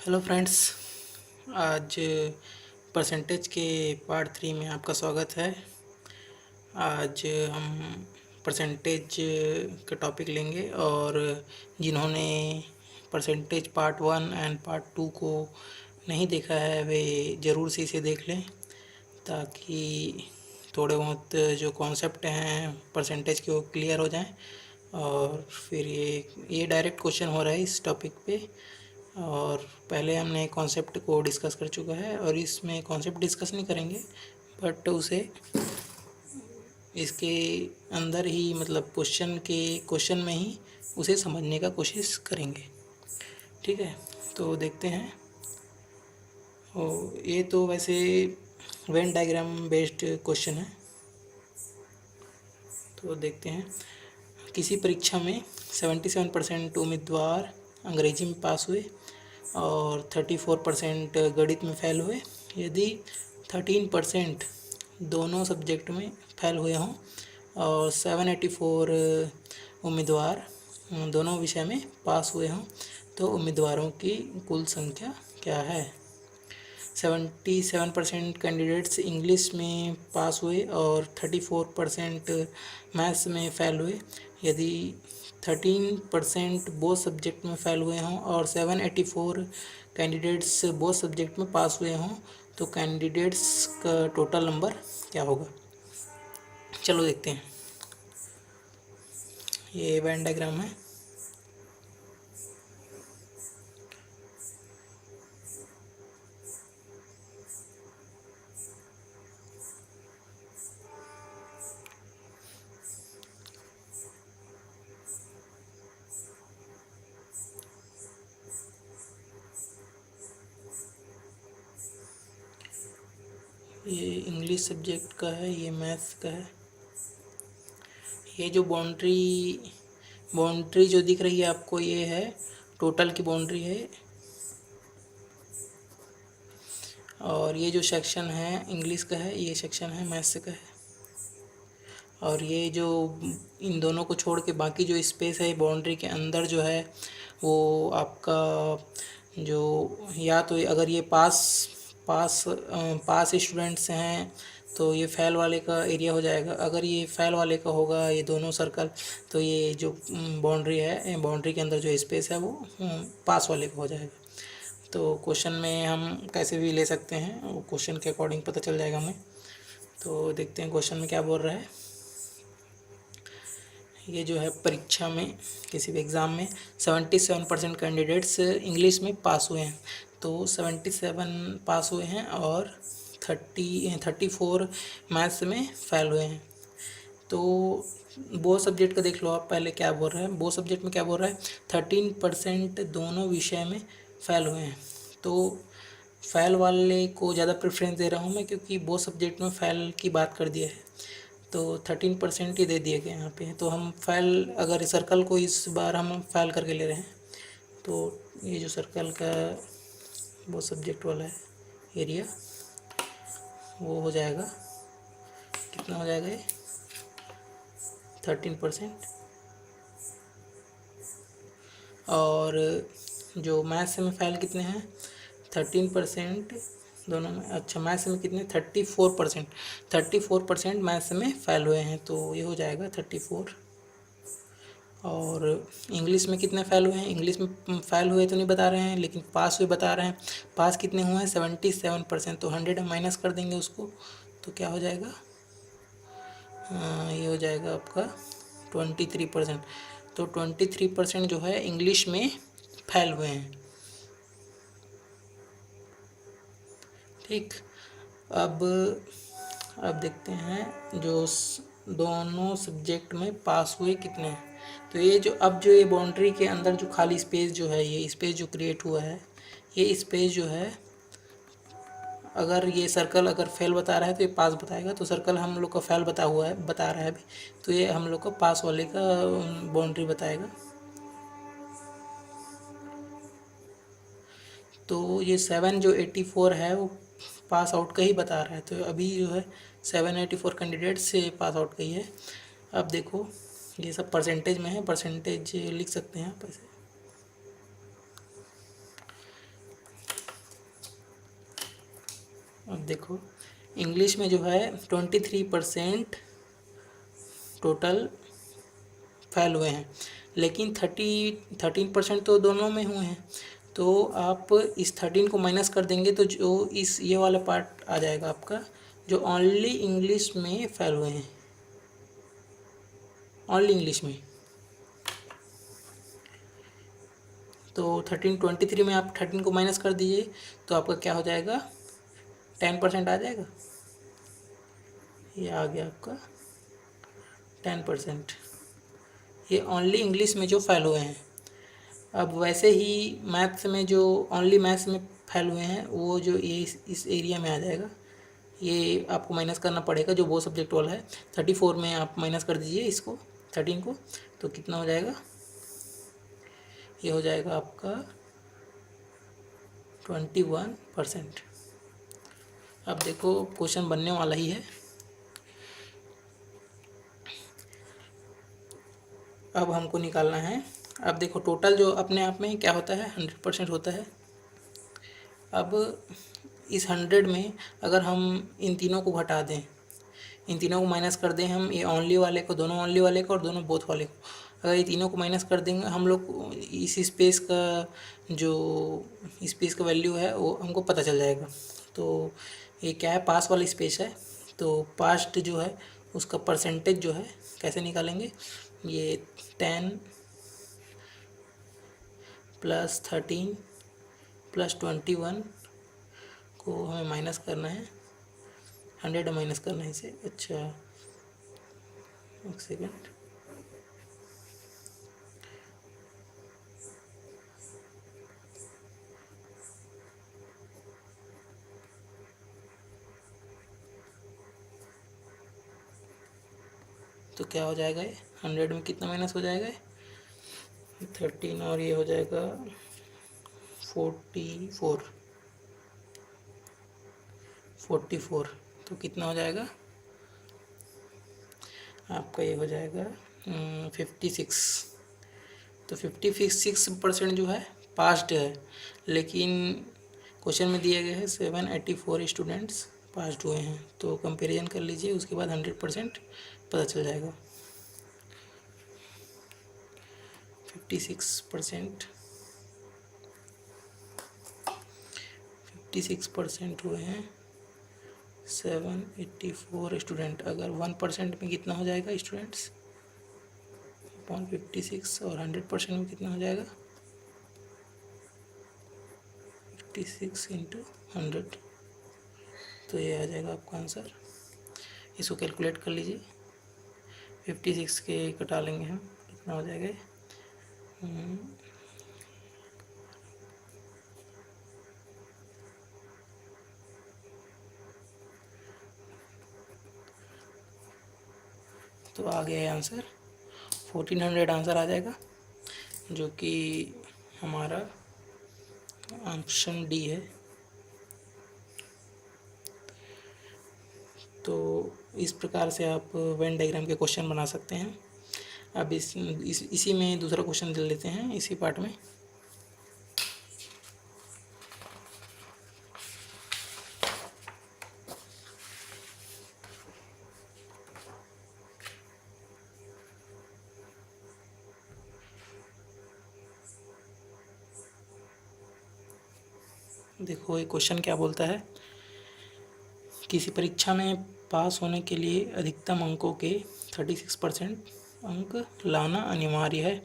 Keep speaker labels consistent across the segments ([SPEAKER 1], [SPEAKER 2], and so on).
[SPEAKER 1] Hello friends. आज percentage के part 3 में आपका स्वागत है। आज हम परसेंटेज का टॉपिक लेंगे और जिन्होंने परसेंटेज पार्ट 1 एंड पार्ट 2 को नहीं देखा है वे ज़रूर से इसे देख लें, ताकि थोड़े बहुत जो कॉन्सेप्ट हैं परसेंटेज के वो क्लियर हो जाएं। और फिर ये डायरेक्ट क्वेश्चन हो रहा है इस टॉपिक पे, और पहले हमने कॉन्सेप्ट को डिस्कस कर चुका है और इसमें कॉन्सेप्ट डिस्कस नहीं करेंगे, बट उसे इसके अंदर ही मतलब क्वेश्चन में ही उसे समझने का कोशिश करेंगे। ठीक है, तो देखते हैं। ये तो वैसे वेन डायग्राम बेस्ड क्वेश्चन है, तो देखते हैं। किसी परीक्षा में 77% उम्मीदवार अंग्रेजी में पास हुए और 34% गणित में फ़ेल हुए। यदि 13% दोनों सब्जेक्ट में फ़ेल हुए हों और 784 उम्मीदवार दोनों विषय में पास हुए हों, तो उम्मीदवारों की कुल संख्या क्या है। 77% कैंडिडेट्स इंग्लिश में पास हुए और 34% मैथ्स में फ़ेल हुए। यदि 13% बोथ सब्जेक्ट में फ़ेल हुए हों और 784 कैंडिडेट्स बोथ सब्जेक्ट में पास हुए हों, तो कैंडिडेट्स का टोटल नंबर क्या होगा। चलो देखते हैं। ये वेन डायग्राम है। ये इंग्लिश सब्जेक्ट का है, ये मैथ्स का है। ये जो बाउंड्री जो दिख रही है आपको, ये है टोटल की बाउंड्री है। और ये जो सेक्शन है इंग्लिश का है, ये सेक्शन है मैथ्स का है। और ये जो इन दोनों को छोड़ के बाकी जो स्पेस है बाउंड्री के अंदर जो है, वो आपका जो या तो अगर ये पास स्टूडेंट्स हैं तो ये फ़ेल वाले का एरिया हो जाएगा। अगर ये फ़ेल वाले का होगा ये दोनों सर्कल, तो ये जो बाउंड्री है, बाउंड्री के अंदर जो स्पेस है वो पास वाले का हो जाएगा। तो क्वेश्चन में हम कैसे भी ले सकते हैं, वो क्वेश्चन के अकॉर्डिंग पता चल जाएगा हमें। तो देखते हैं क्वेश्चन में क्या बोल रहा है। ये जो है परीक्षा में, किसी भी एग्ज़ाम में 77% कैंडिडेट्स इंग्लिश में पास हुए हैं, तो 77 पास हुए हैं और 34 मैथ्स में फ़ेल हुए हैं। तो वो सब्जेक्ट का देख लो आप, पहले क्या बोल रहा है। वो सब्जेक्ट में क्या बोल रहा है, 13% दोनों विषय में फ़ेल हुए हैं। तो फ़ेल वाले को ज़्यादा प्रेफरेंस दे रहा हूँ मैं, क्योंकि वो सब्जेक्ट में फ़ेल की बात कर दिया है, तो 13% ही दे दिए गए यहाँ पे। तो हम फ़ेल, अगर सर्कल को इस बार हम फ़ेल करके ले रहे हैं, तो ये जो सर्कल का वो सब्जेक्ट वाला है एरिया, वो हो जाएगा, कितना हो जाएगा ये 13%। और जो मैथ्स में फ़ेल कितने हैं, 13% दोनों में। अच्छा, मैथ्स में कितने, 34% मैथ्स में फ़ेल हुए हैं, तो ये हो जाएगा 34। और इंग्लिश में कितने फ़ेल हुए हैं, इंग्लिश में फ़ेल हुए तो नहीं बता रहे हैं, लेकिन पास हुए बता रहे हैं। पास कितने हुए हैं, 77%, तो 100 हम माइनस कर देंगे उसको, तो क्या हो जाएगा, ये हो जाएगा आपका 23%। तो 23% जो है इंग्लिश में फ़ेल हुए हैं। ठीक। अब देखते हैं जो दोनों सब्जेक्ट में पास हुए कितने हैं। तो ये जो बाउंड्री के अंदर जो खाली स्पेस जो है, ये स्पेस जो क्रिएट हुआ है, ये स्पेस जो है, अगर ये सर्कल अगर फेल बता रहा है तो ये पास बताएगा। तो सर्कल हम लोग का फेल बता रहा है अभी, तो ये हम लोग को पास वाले का बाउंड्री बताएगा। तो ये 784 है वो पास आउट का ही बता रहा है, तो अभी जो है 784 कैंडिडेट से पास आउट का ही है। अब देखो, ये सब परसेंटेज में है, परसेंटेज लिख सकते हैं आप ऐसे। अब देखो, इंग्लिश में जो है 23% टोटल फेल हुए हैं, लेकिन 13% तो दोनों में हुए हैं। तो आप इस 13 को माइनस कर देंगे तो जो इस ये वाला पार्ट आ जाएगा आपका, जो ओनली इंग्लिश में फेल हुए हैं, ओनली इंग्लिश में। तो 23 में आप 13 को माइनस कर दीजिए तो आपका क्या हो जाएगा, 10% आ जाएगा। ये आ गया आपका 10%, ये ओनली इंग्लिश में जो फेल हुए हैं। अब वैसे ही मैथ्स में जो ओनली मैथ्स में फेल हुए हैं वो जो ये इस एरिया में आ जाएगा, ये आपको माइनस करना पड़ेगा जो वो सब्जेक्ट वाला है। 34 में आप माइनस कर दीजिए इसको 13 को, तो कितना हो जाएगा, ये हो जाएगा आपका 21%। अब देखो क्वेश्चन बनने वाला ही है। अब हमको निकालना है, अब देखो टोटल जो अपने आप में क्या होता है, 100% होता है। अब इस 100 में अगर हम इन तीनों को घटा दें, इन तीनों को माइनस कर दें हम, ये ओनली वाले को, दोनों ओनली वाले को और दोनों बोथ वाले को, अगर ये तीनों को माइनस कर देंगे हम लोग, इस स्पेस का जो स्पेस का वैल्यू है वो हमको पता चल जाएगा। तो ये क्या है, पास वाला स्पेस है। तो पास्ट जो है उसका परसेंटेज जो है कैसे निकालेंगे, ये 10 + 13 + 21 को हमें माइनस करना है, 100 माइनस करना है इसे। अच्छा एक सेकेंड, तो क्या हो जाएगा, ये 100 में कितना माइनस हो जाएगा, 13 और ये हो जाएगा 44, तो कितना हो जाएगा आपका, ये हो जाएगा 56। तो 56% जो है पास्ड है, लेकिन क्वेश्चन में दिया गया है 784 स्टूडेंट्स पास्ड हुए हैं। तो कंपैरिजन कर लीजिए, उसके बाद 100% पता चल जाएगा। 56% हुए हैं 784 स्टूडेंट। अगर 1% में कितना हो जाएगा स्टूडेंट्स अपॉन 56, और 100% में कितना हो जाएगा 56 × 100। तो ये आ जाएगा आपका आंसर। इसको कैलकुलेट कर लीजिए, 56 के कटा लेंगे हम, कितना हो जाएगा, तो आ गया है आंसर 1400 आंसर आ जाएगा, जो कि हमारा ऑप्शन डी है। तो इस प्रकार से आप वेन डायग्राम के क्वेश्चन बना सकते हैं। अब इसी में दूसरा क्वेश्चन ले लेते हैं, इसी पार्ट में। देखो ये क्वेश्चन क्या बोलता है, किसी परीक्षा में पास होने के लिए अधिकतम अंकों के 36% अंक लाना अनिवार्य है।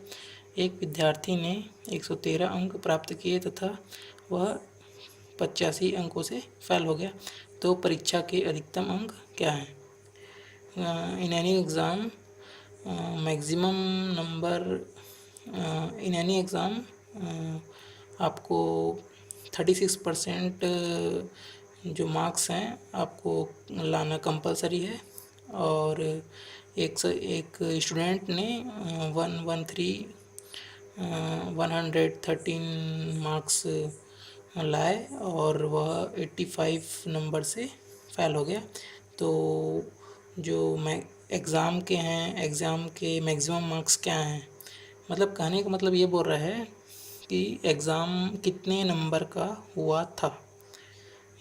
[SPEAKER 1] एक विद्यार्थी ने 113 अंक प्राप्त किए तथा वह 85 अंकों से फेल हो गया, तो परीक्षा के अधिकतम अंक क्या हैं। In any exam maximum number, in any exam आपको 36% जो मार्क्स हैं आपको लाना कंपलसरी है। और एक स्टूडेंट ने 113 मार्क्स लाए और वह 85 नंबर से फेल हो गया। तो जो एग्ज़ाम के मैक्सिमम मार्क्स क्या हैं, मतलब कहने का मतलब ये बोल रहा है कि एग्ज़ाम कितने नंबर का हुआ था,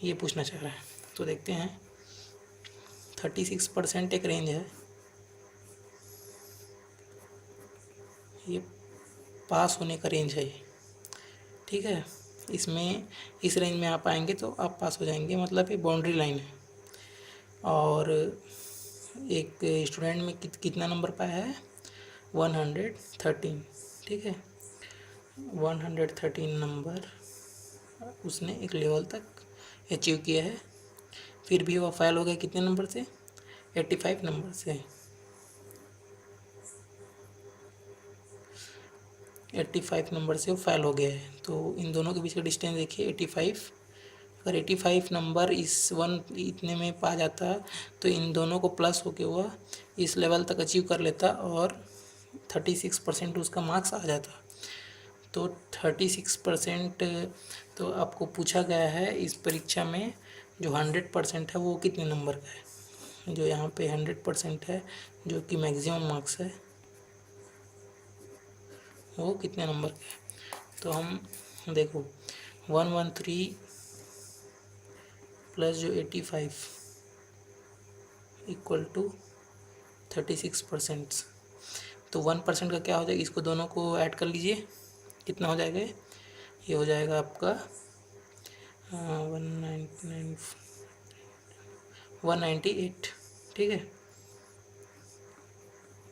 [SPEAKER 1] ये पूछना चाह रहा है। तो देखते हैं 36% एक रेंज है, ये पास होने का रेंज है ये, ठीक है। इसमें इस रेंज में आप आएंगे तो आप पास हो जाएंगे, मतलब ये बाउंड्री लाइन है। और एक स्टूडेंट में कितना नंबर पाया है, 113, ठीक है। 113 नंबर उसने एक लेवल तक अचीव किया है, फिर भी वह फेल हो गया कितने नंबर से, 85 नंबर से। 85 नंबर से वो फेल हो गया है। तो इन दोनों के बीच का डिस्टेंस देखिए 85। अगर 85 नंबर इस इतने में पा जाता तो इन दोनों को प्लस होके वह इस लेवल तक अचीव कर लेता और 36% उसका मार्क्स आ जाता। तो 36% तो आपको पूछा गया है इस परीक्षा में, जो 100% है वो कितने नंबर का है। जो यहाँ पे 100% है जो कि मैक्सिमम मार्क्स है, वो कितने नंबर का है। तो हम देखो 113 प्लस जो 85 इक्वल टू 36%। तो 1% का क्या हो जाएगा, इसको दोनों को ऐड कर लीजिए, कितना हो जाएगा, ये हो जाएगा आपका 198, ठीक है।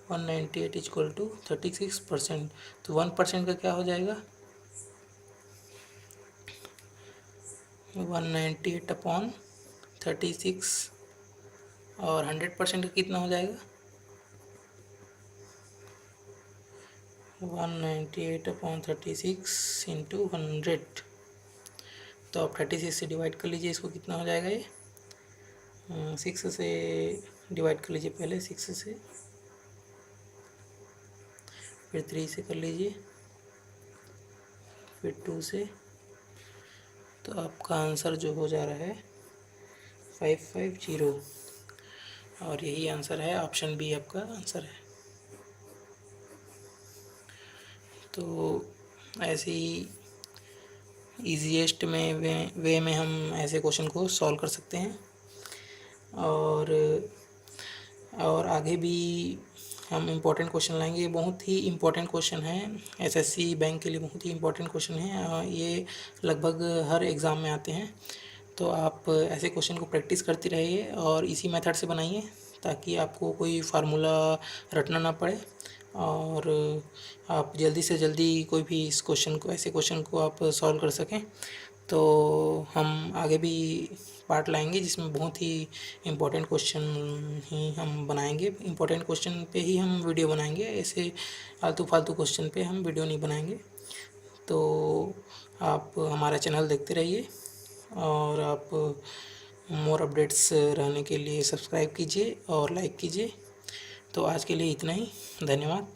[SPEAKER 1] 198 इक्वल टू 36%। तो 1% का क्या हो जाएगा, 198 अपॉन 36, और 100% का कितना हो जाएगा, 198 अपॉन 36 इंटू 100। तो आप 36 से डिवाइड कर लीजिए, इसको कितना हो जाएगा, ये 6 से डिवाइड कर लीजिए, पहले 6 से, फिर 3 से कर लीजिए, फिर 2 से। तो आपका आंसर जो हो जा रहा है 550, और यही आंसर है, ऑप्शन बी आपका आंसर है। तो ऐसे ही ईजीएस्ट में वे में हम ऐसे क्वेश्चन को सॉल्व कर सकते हैं। और आगे भी हम इम्पोर्टेंट क्वेश्चन लाएंगे। बहुत ही इम्पोर्टेंट क्वेश्चन है, एसएससी बैंक के लिए बहुत ही इम्पोर्टेंट क्वेश्चन है। ये लगभग हर एग्ज़ाम में आते हैं। तो आप ऐसे क्वेश्चन को प्रैक्टिस करते रहिए और इसी मेथड से बनाइए, ताकि आपको कोई फार्मूला रटना ना पड़े और आप जल्दी से जल्दी कोई भी इस क्वेश्चन को, ऐसे क्वेश्चन को आप सॉल्व कर सकें। तो हम आगे भी पार्ट लाएंगे जिसमें बहुत ही इम्पोर्टेंट क्वेश्चन ही हम बनाएंगे। इम्पोर्टेंट क्वेश्चन पे ही हम वीडियो बनाएंगे, ऐसे आलतू फालतू क्वेश्चन पे हम वीडियो नहीं बनाएंगे। तो आप हमारा चैनल देखते रहिए और आप मोर अपडेट्स रहने के लिए सब्सक्राइब कीजिए और लाइक कीजिए। तो आज के लिए इतना ही, धन्यवाद।